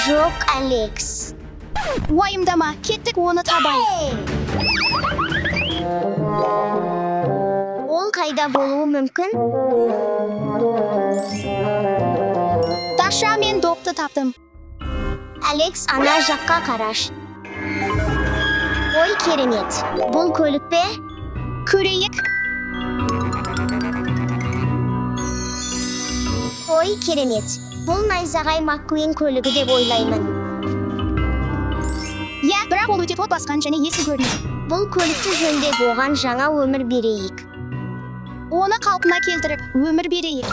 Жоқ, Алекс. Уайымдама, кеттік оны табайық. Ол қайда болуы мүмкін? Даша, мен допты таптым. Алекс, ана жаққа қараш. Ой, керемет. Бұл көлік пе? Көрейік. Ой, керемет. Бұл найзағай Маккуин көлігі деп ойлаймын. Иә, бірақ ол өте тот басқан және ескі көрінеді. Бұл көлікті жөндеп оған жаңа өмір берейік. Оны қалпына келтіріп, өмір берейік.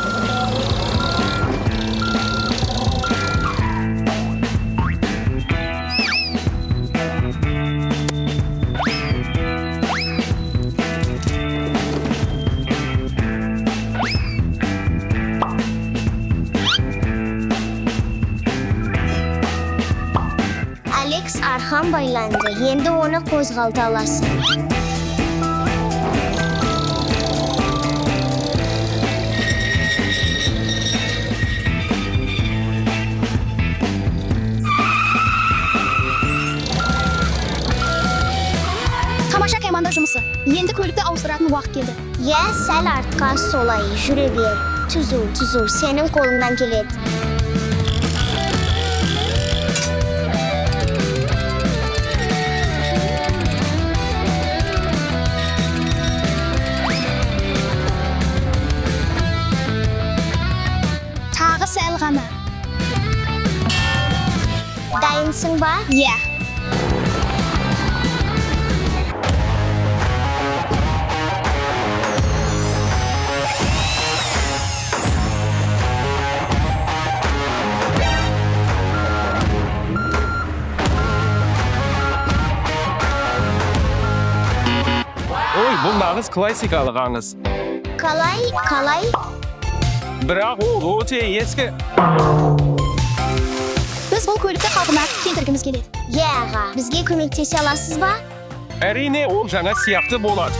Алекс, арқан байланды. Енді оны қозғалта аласың. Тамаша команда жұмысы. Енді көлікті ауыстыратын уақыт келді. Иә, сәл артқа солай жүре бер. Түзу, сенің қолыңнан келеді. Тағы сәл ғана. Дайынсың ба? Иә. Ой, бұл нағыз классикалық аңыз. Қалай? Бірақ ол өте ескі. Біз бұл көлікті қалпына келтіргіміз келеді. Иә, аға, бізге көмектесе аласыз ба? Әрине, ол жаңа сияқты болады.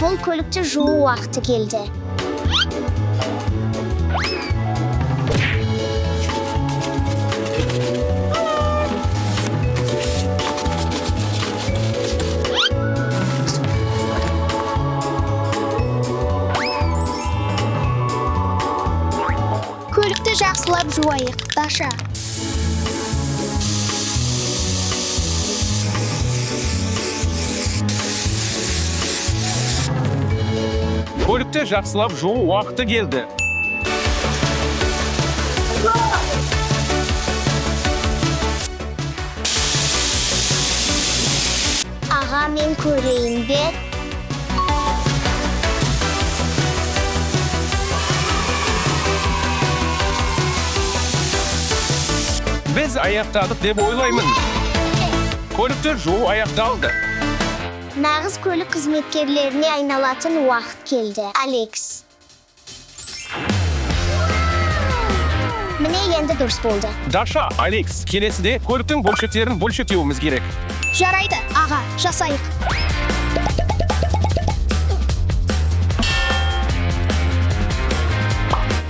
Бұл көлікті жуу уақыты келді. Көлікті жақсылап жуайық, Даша. Көлікті жақсылап жуу уақыты келді. Аға, мен көрейін бе? Біз аяқтадық деп ойлаймын. Көлікті жуу аяқталды. Нағыз көлік қызметкерлеріне айналатын уақыт келді. Алекс. Міне енді дұрыс болды. Даша, Алекс, келесіде көліктің бөлшектерін бөлшектеуіміз керек. Жарайды, аға, жасайық.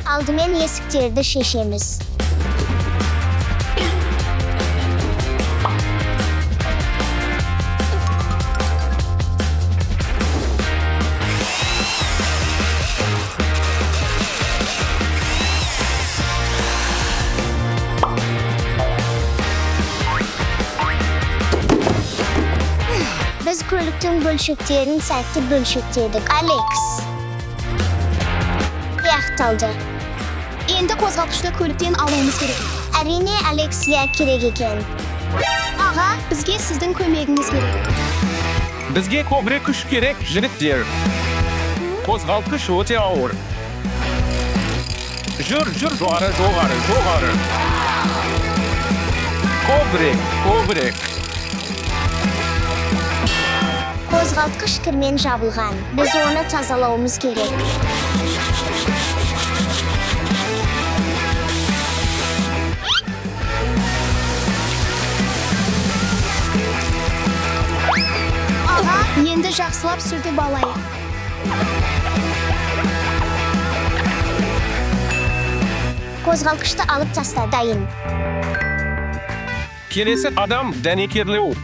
Алдымен есіктерді шешеміз. Biz kөліктің бөлшектерін сәтті бөлшектедік. Алекс. Аяқталды. Енді қозғалтқышты көліктен алуымыз керек. Әрине, Алекс, иә, керек екен. Аға, бізге сіздің көмегіңіз керек. Бізге көбірек күш керек, жігіттер. Қозғалтқыш өте ауыр. Жүр, жоғары. Көбірек. Қозғалтқыш кірмен жабылған. Біз оны тазалауымыз керек. Аға, енді жақсылап сүртіп алайық. Қозғалғышты алып таста. Дайын. Келесі адам дәнекерлеу.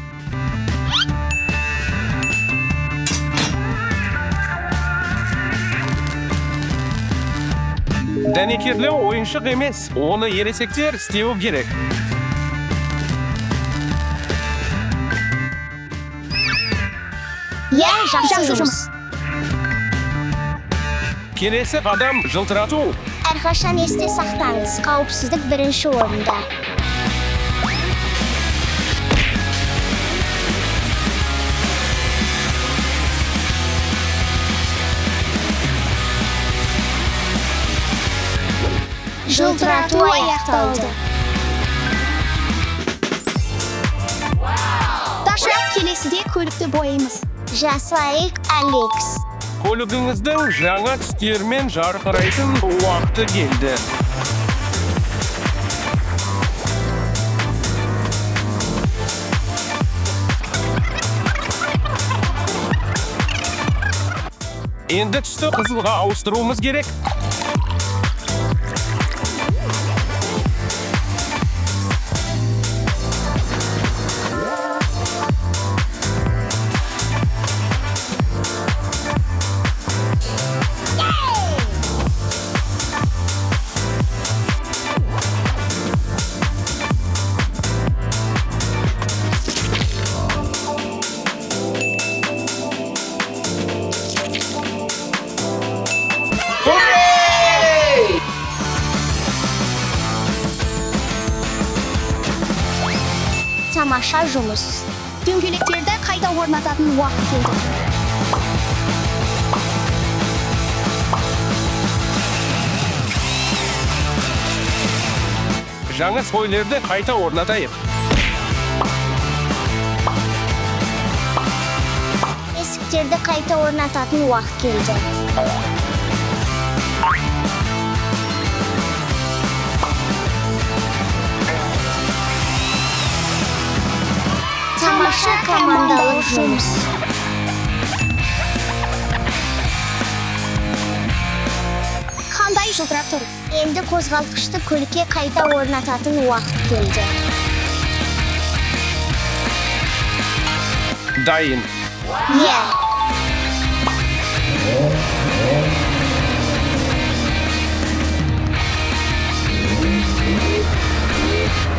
Дәнекерлеу ойыншық емес, оны ересектер істеуі керек. Иә, жақсы жұмыс. Келесі адам жылтырату. Әрқашан есте сақтаңыз. Қауіпсіздік бірінші орында. Жылтырату аяқталды. Даша, келесіде көлікті бояймыз. Жасайық, Алекс. Көлігіңіздің жаңа түстермен жарқырайтын уақыты келді. Енді түсті қызылға ауыстыруымыз керек. Тамаша жұмыс. Дөңгелектерді қайта орнататын уақыт келді. Жаңа спойлерді қайта орнатайық. Есіктерді қайта орнататын уақыт келді. Тамаша командалық жұмыс. Қандай жылтырап тұр? Енді қозғалтқышты көлікке қайта орнататын уақыт келді. Дайын. Иә.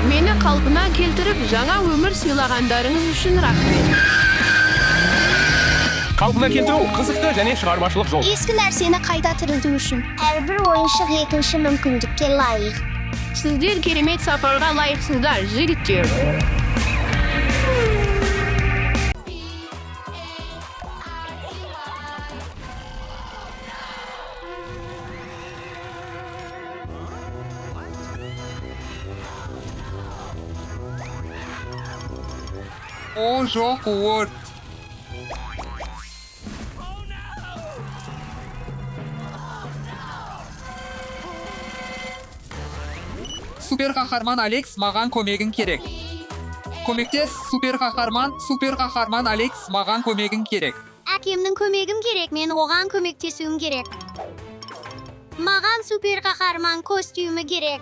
Мені қалпына келтіріп, жаңа өмір сыйлағандарыңыз үшін рахмет. Қалпына келтіру қызықты және шығармашылық жол. Ескі нәрсені қайта тірілту үшін. Әрбір ойыншық екінші мүмкіндікке лайық. Сіздер керемет сапарға лайықсыздар, жігіттер. О, жоқ, өрт. Супер қаһарман Алекс, маған көмегің керек. Көмектес, супер қаһарман Алекс, маған көмегің керек. Әкемнің көмегім керек, мен оған көмектесуім керек. Маған супер қаһарман костюмі керек.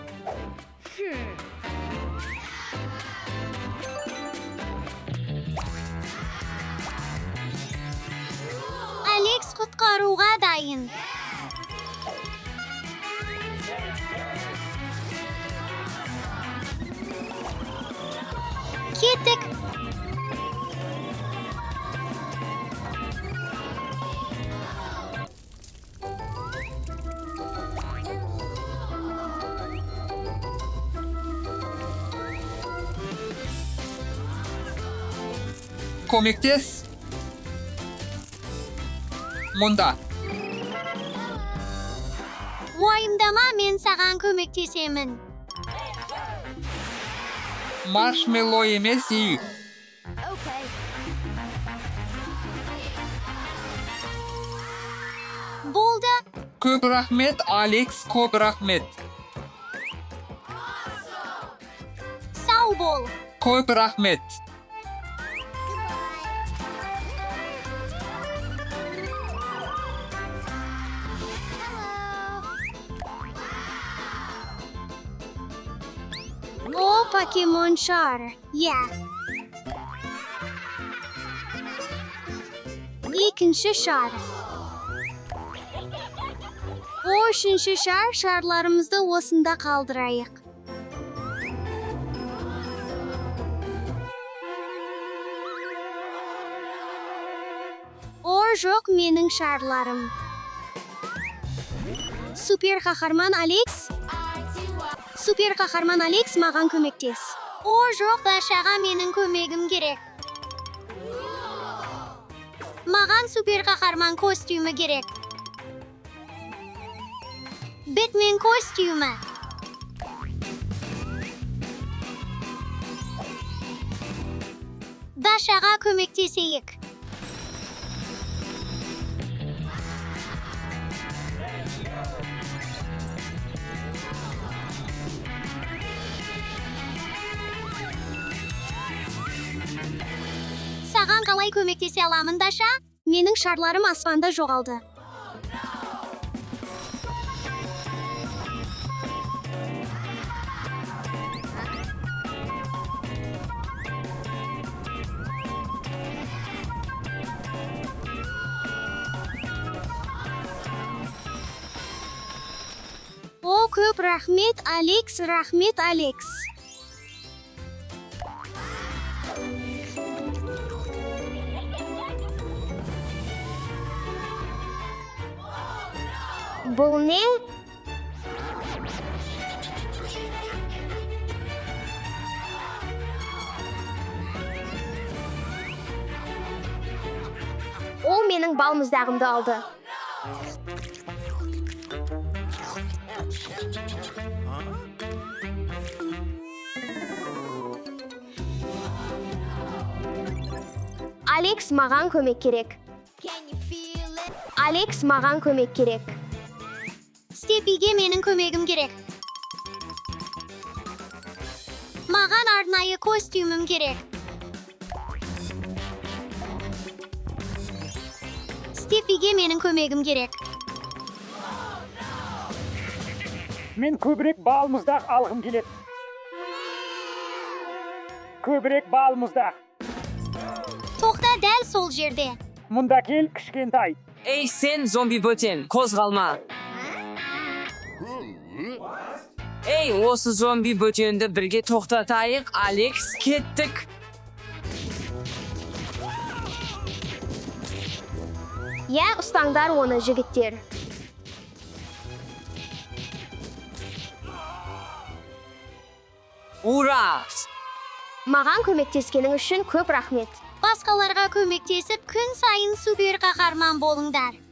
Алекс құтқаруға дайын. Кеттік. Көмектес. Мұнда. Уайымдама, мен саған көмектесемін. Маршмеллоу емес үй. Болды. Көп рахмет, Алекс, көп рахмет. Сау бол. Көп рахмет. O Pokemon şarı. Ya. İkinci şarı. O üçüncü şarlarımızda osunda kaldırayıq. O жоқ менің şarlarım. Süper kahraman Alex. Süper kahraman Alex mаған көмектес. O жоқ Дашаға менің көмегім керек. Маған süper kahraman kostümü керек. Batman kostümü. Дашаға көмектесейік. Саған қалай көмектесе аламын, Даша? Менің шарларым аспанда жоғалды. О, көп рахмет, Алекс, рахмет, Алекс. Бұл не? Ол менің балмұздағымды алды. Алекс, маған көмек керек. Алекс, маған көмек керек. Степиге менің көмегім керек. Маған арнайы костюмім керек. Степиге менің көмегім керек. Мен көбірек балмұздақ алғым келеді. Көбірек балмұздақ. Тоқта дәл сол жерде. Мұнда кел, кішкентай. Ey sen zombi böten, kozgalma. Ey осы zombi bötenді бірге тоқтатайық, Алекс, кеттік. Я, ұстаңдар оны, жігіттер. Ура! Маған көмектескенің үшін көп рахмет. Басқаларға көмектесіп, күн сайын супер қаһарман болыңдар.